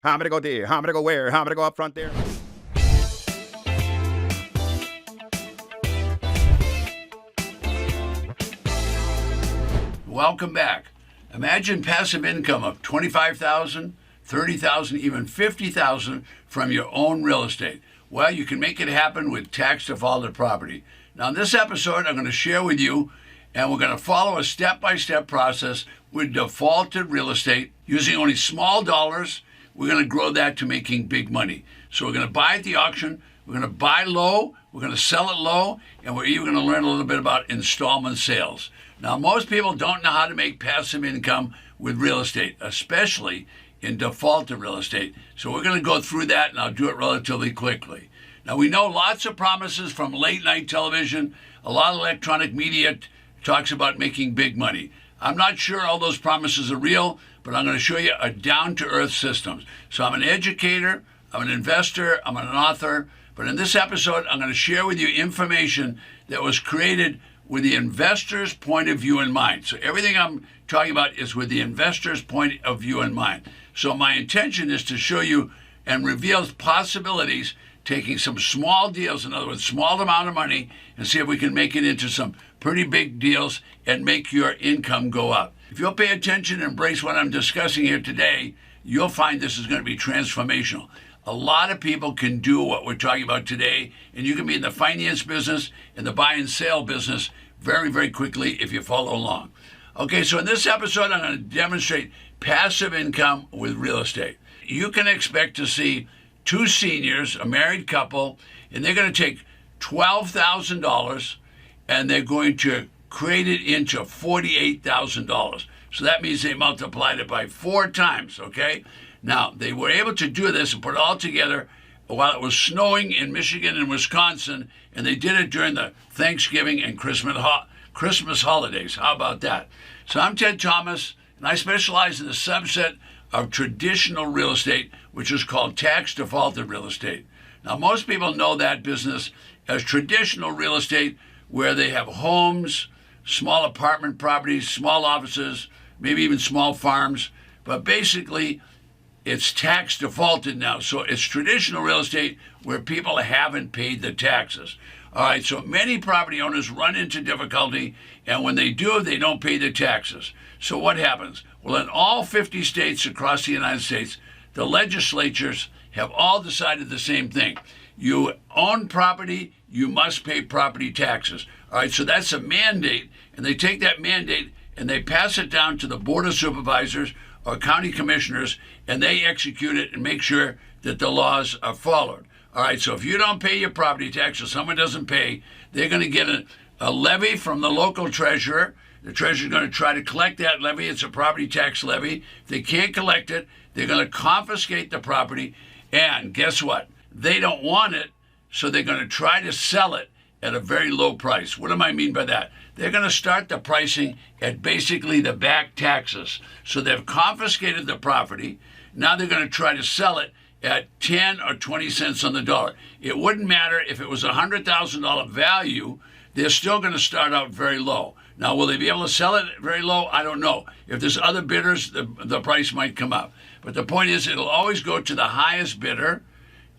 How am I gonna go there? How am I gonna go where? How am I gonna go up front there? Welcome back. Imagine passive income of $25,000, $30,000, even $50,000 from your own real estate. Well, you can make it happen with tax defaulted property. Now, in this episode, I'm going to share with you, and we're going to follow a step-by-step process with defaulted real estate using only small dollars. We're going to grow that to making big money. So we're going to buy at the auction. We're going to buy low. We're going to sell it low. And we're even going to learn a little bit about installment sales. Now, most people don't know how to make passive income with real estate, especially in defaulted real estate. So we're going to go through that, and I'll do it relatively quickly. Now, we know lots of promises from late night television. A lot of electronic media talks about making big money. I'm not sure all those promises are real, but I'm going to show you a down-to-earth system. So I'm an educator, I'm an investor, I'm an author, but in this episode, I'm going to share with you information that was created with the investor's point of view in mind. So everything I'm talking about is with the investor's point of view in mind. So my intention is to show you and reveal possibilities, taking some small deals, in other words, small amount of money, and see if we can make it into some pretty big deals and make your income go up. If you'll pay attention and embrace what I'm discussing here today, you'll find this is going to be transformational. A lot of people can do what we're talking about today, and you can be in the finance business and the buy and sale business very, very quickly if you follow along. Okay, so in this episode, I'm going to demonstrate passive income with real estate. You can expect to see two seniors, a married couple, and they're going to take $12,000 and they're going to create it into $48,000. So that means they multiplied it by 4 times, okay? Now, they were able to do this and put it all together while it was snowing in Michigan and Wisconsin, and they did it during the Thanksgiving and Christmas holidays. How about that? So I'm Ted Thomas, and I specialize in the subset of traditional real estate, which is called tax defaulted real estate. Now, most people know that business as traditional real estate, where they have homes, small apartment properties, small offices, maybe even small farms, but basically it's tax defaulted now. So it's traditional real estate where people haven't paid the taxes. All right, so many property owners run into difficulty, and when they do, they don't pay the taxes. So what happens? Well, in all 50 states across the United States, the legislatures have all decided the same thing. You own property, you must pay property taxes. All right, so that's a mandate, and they take that mandate and they pass it down to the Board of Supervisors or county commissioners, and they execute it and make sure that the laws are followed. All right, so if you don't pay your property tax or someone doesn't pay, they're going to get a levy from the local treasurer. The treasurer's going to try to collect that levy. It's a property tax levy. If they can't collect it, they're going to confiscate the property, and guess what? They don't want it, so they're going to try to sell it at a very low price. What do I mean by that? They're going to start the pricing at basically the back taxes. So they've confiscated the property. Now they're going to try to sell it at 10 or 20 cents on the dollar. It wouldn't matter if it was a $100,000 value. They're still going to start out very low. Now, will they be able to sell it very low? I don't know. If there's other bidders, the price might come up. But the point is, it'll always go to the highest bidder,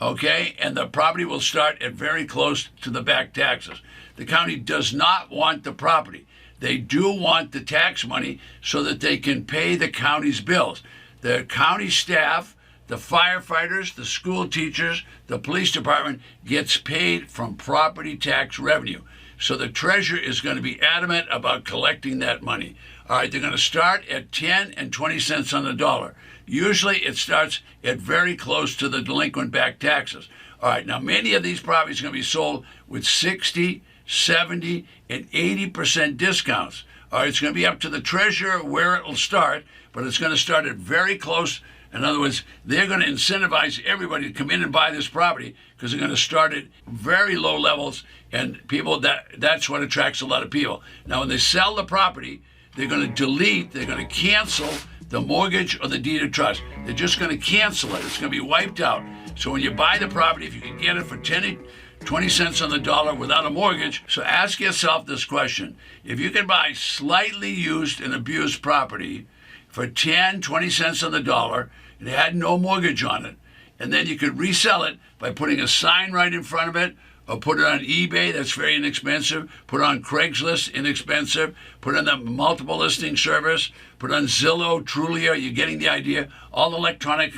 okay? And the property will start at very close to the back taxes. The county does not want the property. They do want the tax money so that they can pay the county's bills. The county staff, the firefighters, the school teachers, the police department gets paid from property tax revenue. So the treasurer is going to be adamant about collecting that money. All right, they're going to start at 10 and 20 cents on the dollar. Usually it starts at very close to the delinquent back taxes. All right, now many of these properties are going to be sold with 60, 70, and 80% discounts. All right, it's going to be up to the treasurer where it will start, but it's going to start at very close. In other words, they're going to incentivize everybody to come in and buy this property because they're going to start at very low levels, and people, that's what attracts a lot of people. Now, when they sell the property, they're going to delete, they're going to cancel the mortgage or the deed of trust. They're just going to cancel it. It's going to be wiped out. So when you buy the property, if you can get it for 20 cents on the dollar without a mortgage, so ask yourself this question. If you can buy slightly used and abused property for 10, 20 cents on the dollar, and it had no mortgage on it. And then you could resell it by putting a sign right in front of it, or put it on eBay, that's very inexpensive, put it on Craigslist, inexpensive, put it on the multiple listing service, put it on Zillow, Trulia, you're getting the idea, all electronic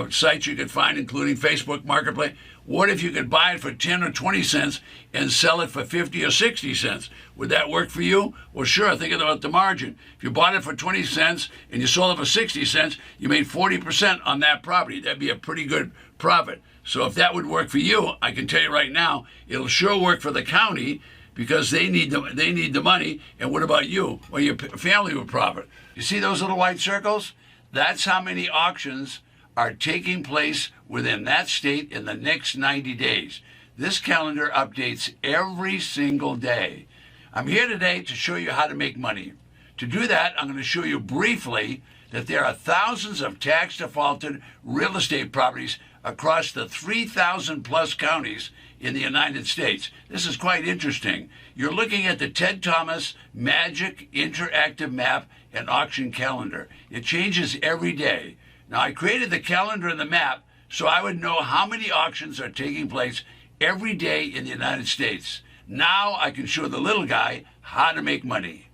sites you could find, including Facebook Marketplace. What if you could buy it for 10 or 20 cents and sell it for 50 or 60 cents? Would that work for you? Well, sure, think about the margin. If you bought it for 20 cents and you sold it for 60 cents, you made 40% on that property. That'd be a pretty good profit. So if that would work for you, I can tell you right now, it'll sure work for the county because they need the money. And what about you? Well, your family would profit. You see those little white circles? That's how many auctions are taking place within that state in the next 90 days. This calendar updates every single day. I'm here today to show you how to make money. To do that, I'm going to show you briefly that there are thousands of tax defaulted real estate properties across the 3,000 plus counties in the United States. This is quite interesting. You're looking at the Ted Thomas Magic Interactive Map and Auction Calendar. It changes every day. Now, I created the calendar and the map so I would know how many auctions are taking place every day in the United States. Now I can show the little guy how to make money.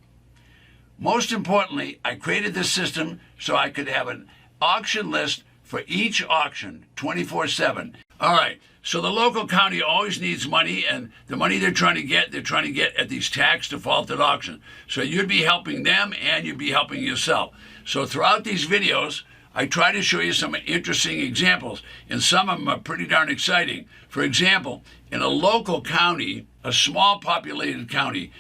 Most importantly, I created this system so I could have an auction list for each auction 24/7. All right, so the local county always needs money, and the money they're trying to get at these tax defaulted auctions. So you'd be helping them and you'd be helping yourself. So throughout these videos, I try to show you some interesting examples, and some of them are pretty darn exciting. For example, in a local county, a small populated county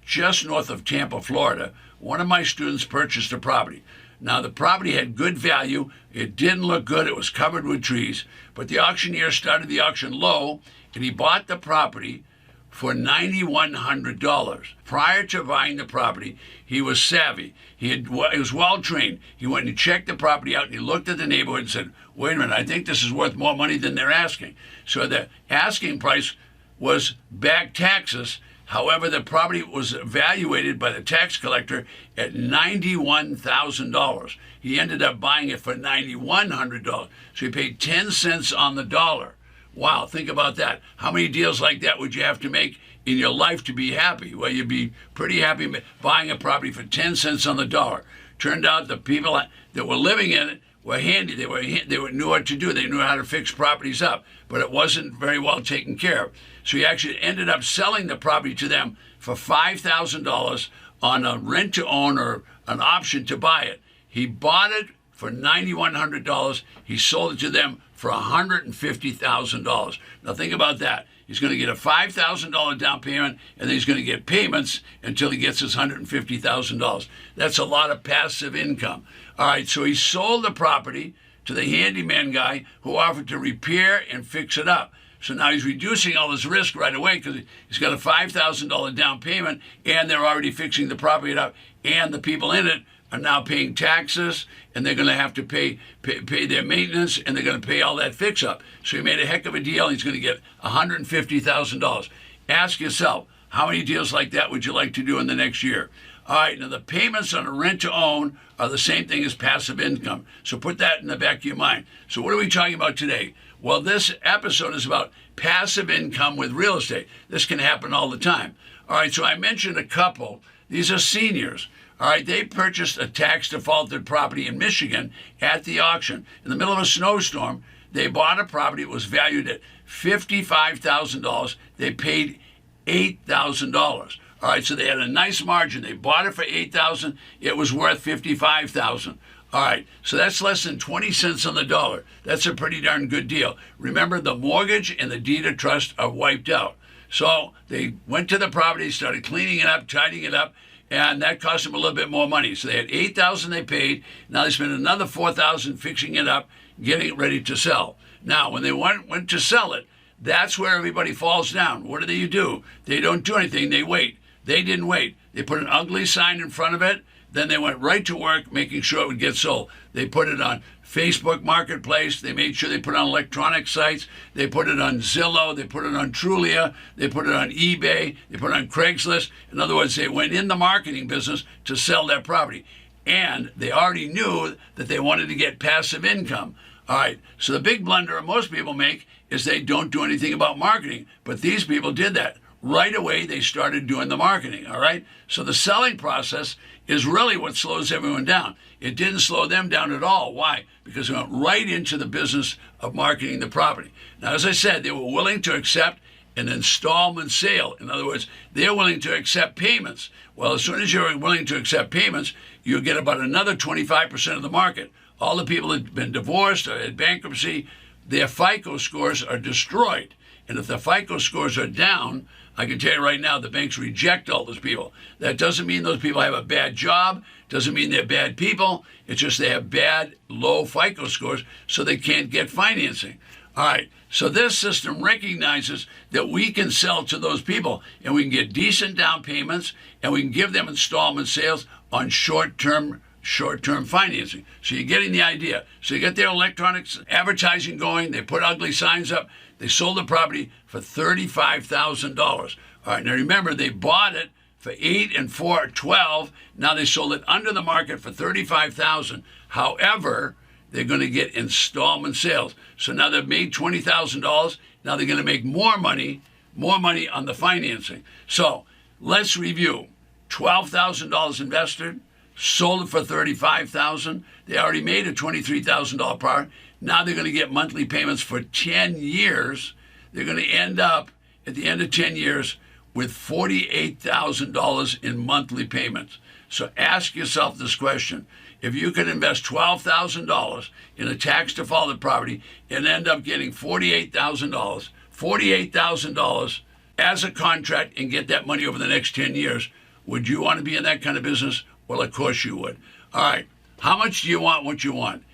just north of Tampa, Florida, one of my students purchased a property. Now, the property had good value. It didn't look good. It was covered with trees. But the auctioneer started the auction low, and he bought the property for $9,100. Prior to buying the property, he was savvy. He was well trained. He went and checked the property out, and he looked at the neighborhood and said, wait a minute, I think this is worth more money than they're asking. So the asking price was back taxes. However, the property was evaluated by the tax collector at $91,000. He ended up buying it for $9,100. So he paid 10 cents on the dollar. Wow, think about that. How many deals like that would you have to make in your life to be happy? Well, you'd be pretty happy buying a property for 10 cents on the dollar. Turned out the people that were living in it were handy. They knew what to do. They knew how to fix properties up, but it wasn't very well taken care of. So he actually ended up selling the property to them for $5,000 on a rent-to-own or an option to buy it. He bought it for $9,100. He sold it to them for $150,000. Now think about that. He's going to get a $5,000 down payment, and then he's going to get payments until he gets his $150,000. That's a lot of passive income. All right, so he sold the property to the handyman guy who offered to repair and fix it up. So now he's reducing all his risk right away because he's got a $5,000 down payment, and they're already fixing the property up, and the people in it are now paying taxes, and they're going to have to pay their maintenance, and they're going to pay all that fix-up. So he made a heck of a deal. He's going to get $150,000. Ask yourself, how many deals like that would you like to do in the next year? All right, now the payments on a rent-to-own are the same thing as passive income. So put that in the back of your mind. So what are we talking about today? Well, this episode is about passive income with real estate. This can happen all the time. All right, so I mentioned a couple. These are seniors. All right, they purchased a tax defaulted property in Michigan at the auction. In the middle of a snowstorm, they bought a property. It was valued at $55,000. They paid $8,000. All right, so they had a nice margin. They bought it for $8,000. It was worth $55,000. All right, so that's less than 20 cents on the dollar. That's a pretty darn good deal. Remember, the mortgage and the deed of trust are wiped out. So they went to the property, started cleaning it up, tidying it up, and that cost them a little bit more money. So they had $8,000 they paid. Now they spent another $4,000 fixing it up, getting it ready to sell. Now, when they went to sell it, that's where everybody falls down. What do? They don't do anything. They wait. They didn't wait. They put an ugly sign in front of it. Then they went right to work making sure it would get sold. They put it on Facebook Marketplace. They made sure they put it on electronic sites. They put it on Zillow. They put it on Trulia. They put it on eBay. They put it on Craigslist. In other words, they went in the marketing business to sell their property. and they already knew that they wanted to get passive income. All right, so the big blunder most people make is they don't do anything about marketing, but these people did that. Right away, they started doing the marketing, all right? So the selling process is really what slows everyone down. It didn't slow them down at all. Why? Because they went right into the business of marketing the property. Now, as I said, they were willing to accept an installment sale. In other words, they're willing to accept payments. Well, as soon as you're willing to accept payments, you get about another 25% of the market. All the people that have been divorced or had bankruptcy, their FICO scores are destroyed. And if the FICO scores are down, I can tell you right now, the banks reject all those people. That doesn't mean those people have a bad job, doesn't mean they're bad people. It's just they have bad, low FICO scores, so they can't get financing. All right, so this system recognizes that we can sell to those people, and we can get decent down payments, and we can give them installment sales on short-term financing. So you're getting the idea. So you get their electronics advertising going, they put ugly signs up, they sold the property for $35,000. All right, now remember, they bought it for $8 and $4, $12. Now they sold it under the market for $35,000. However, they're going to get installment sales. So now they've made $20,000. Now they're going to make more money on the financing. So let's review. $12,000 invested, sold it for $35,000. They already made a $23,000 profit. Now they're going to get monthly payments for 10 years. They're going to end up at the end of 10 years with $48,000 in monthly payments. So ask yourself this question. If you could invest $12,000 in a tax defaulted property and end up getting $48,000 as a contract and get that money over the next 10 years, would you want to be in that kind of business? Well, of course you would. All right, how much do you want what you want?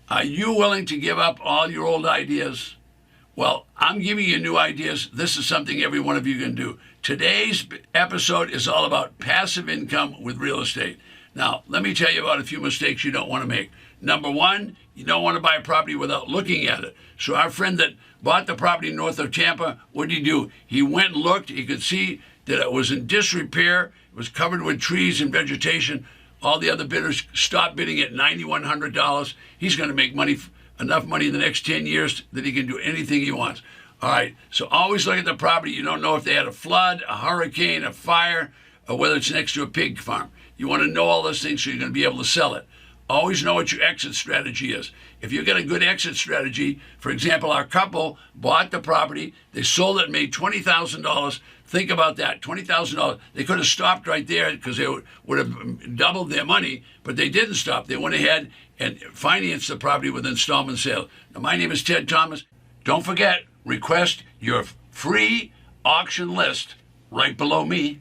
Are you willing to give up all your old ideas? Well, I'm giving you new ideas. This is something every one of you can do. Today's episode is all about passive income with real estate. Now, let me tell you about a few mistakes you don't want to make. Number one, you don't want to buy a property without looking at it. So our friend that bought the property north of Tampa, what did he do? He went and looked. He could see that it was in disrepair. It was covered with trees and vegetation. All the other bidders stopped bidding at $9,100. He's going to make enough money in the next 10 years that he can do anything he wants. All right, so always look at the property. You don't know if they had a flood, a hurricane, a fire, or whether it's next to a pig farm. You want to know all those things so you're going to be able to sell it. Always know what your exit strategy is. If you get a good exit strategy, for example, our couple bought the property, they sold it and made $20,000. Think about that, $20,000. They could have stopped right there because they would have doubled their money, but they didn't stop. They went ahead and financed the property with installment sales. Now, my name is Ted Thomas. Don't forget, request your free auction list right below me.